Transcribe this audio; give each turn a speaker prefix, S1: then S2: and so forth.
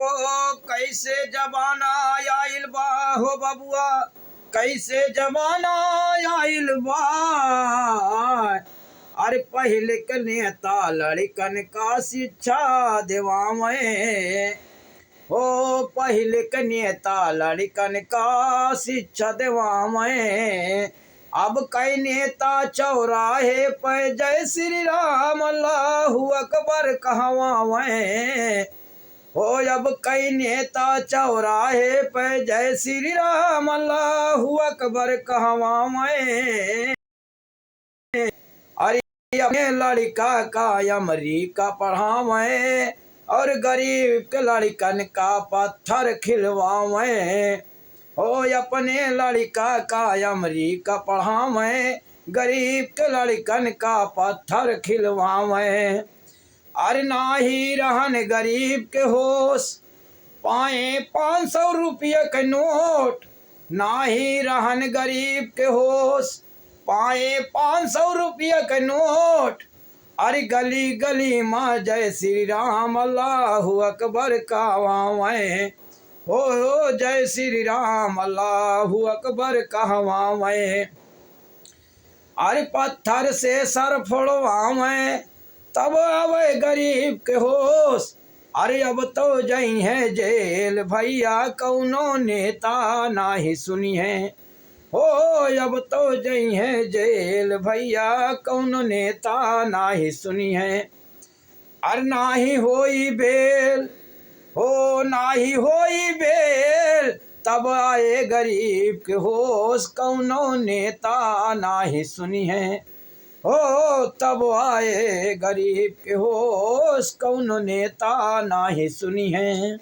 S1: ओ कैसे जमाना आइल बा हो बबुआ, कैसे जमाना आइल बा। अरे पहले के नेता लड़कन का शिक्षा देवावे, हो पहले के नेता लड़कन का शिक्षा देवावे। अब कई नेता चौराहे पे जय श्री राम अल्लाहू अकबर कहवावे, हो अब कई नेता चौराहे पे जय श्री राम अल्लाहू अकबर कहवावे। अरे अपने लड़का का अमरीका पढ़ावे और गरीब के लड़कन का पत्थर खिलवावे, हो अपने लड़का का अमरीका पढ़ावे गरीब के लड़कन का पत्थर खिलवावे। अरे नाही रहन गरीब के होश पाए 500 रुपये के नोट, नाही रहन गरीब के होश पाए 500 रुपये के नोट। अरे गली गली में जय श्री राम अल्लाहू अकबर कहवावे, हो जय श्री राम अल्लाहू अकबर कहवावे। अरे पत्थर से सर फोड़वावे तब आवे गरीब के होश। अरे अब तो जई है जेल भैया कौनो नेता नाही सुनी है, हो अब तो जई है जेल भैया कौनो नेता नाही सुनी है। अरे नाही होई बेल, हो नाही होई बेल तब आए गरीब के होश कौनो नेता नाही सुनी है, हो तब आए गरीब के होश कौनो नेता नाही सुनी है।